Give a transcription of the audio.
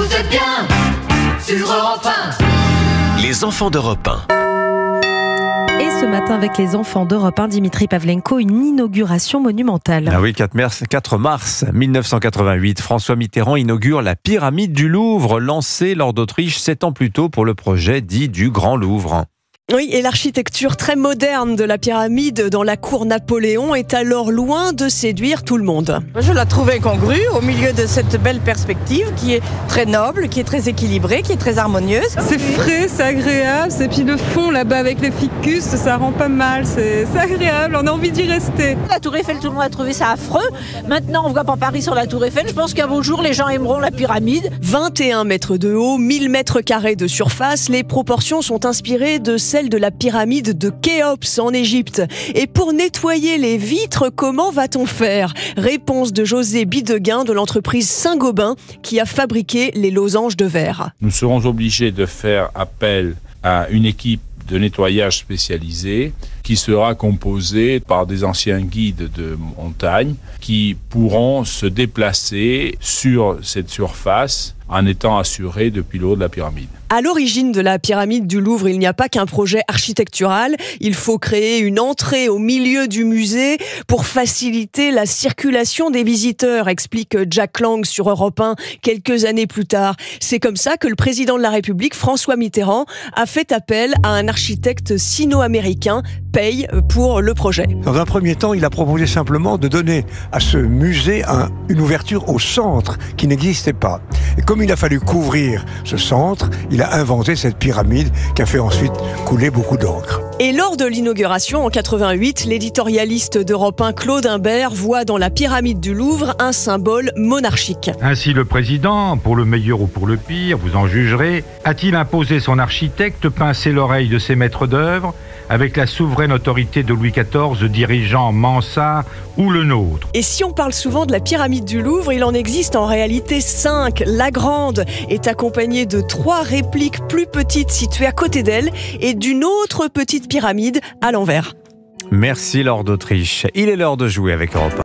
Vous êtes bien sur Europe 1. Les enfants d'Europe 1. Et ce matin, avec les enfants d'Europe 1, Dimitri Pavlenko, une inauguration monumentale. Ah oui, 4 mars 1988, François Mitterrand inaugure la pyramide du Louvre, lancée lors d'Autriche 7 ans plus tôt pour le projet dit du Grand Louvre. Oui, et l'architecture très moderne de la pyramide dans la cour Napoléon est alors loin de séduire tout le monde. Je la trouve incongrue au milieu de cette belle perspective qui est très noble, qui est très équilibrée, qui est très harmonieuse. C'est frais, c'est agréable, et puis le fond là-bas avec les ficus, ça rend pas mal, c'est agréable, on a envie d'y rester. La Tour Eiffel, tout le monde a trouvé ça affreux. Maintenant, on voit pas Paris sur la Tour Eiffel. Je pense qu'un beau jour, les gens aimeront la pyramide. 21 mètres de haut, 1000 mètres carrés de surface, les proportions sont inspirées de celles de la pyramide de Khéops en Égypte. Et pour nettoyer les vitres, comment va-t-on faire ? Réponse de José Bidegain de l'entreprise Saint-Gobain qui a fabriqué les losanges de verre. Nous serons obligés de faire appel à une équipe de nettoyage spécialisée qui sera composée par des anciens guides de montagne qui pourront se déplacer sur cette surface en étant assurés depuis le haut de la pyramide. À l'origine de la pyramide du Louvre, il n'y a pas qu'un projet architectural. Il faut créer une entrée au milieu du musée pour faciliter la circulation des visiteurs, explique Jack Lang sur Europe 1 quelques années plus tard. C'est comme ça que le président de la République, François Mitterrand, a fait appel à un architecte sino-américain, Pei, pour le projet. Dans un premier temps, il a proposé simplement de donner à ce musée une ouverture au centre qui n'existait pas. Et comme il a fallu couvrir ce centre, il a inventé cette pyramide qui a fait ensuite couler beaucoup d'encre. Et lors de l'inauguration en 88, l'éditorialiste d'Europe 1 Claude Imbert voit dans la pyramide du Louvre un symbole monarchique. Ainsi le président, pour le meilleur ou pour le pire, vous en jugerez, a-t-il imposé son architecte pincer l'oreille de ses maîtres d'œuvre avec la souveraine autorité de Louis XIV dirigeant Mansart ou le nôtre. Et si on parle souvent de la pyramide du Louvre, il en existe en réalité 5. La grande est accompagnée de 3 répliques plus petites situées à côté d'elle et d'une autre petite pyramide à l'envers. Merci Laure d'Autriche. Il est l'heure de jouer avec Europe 1.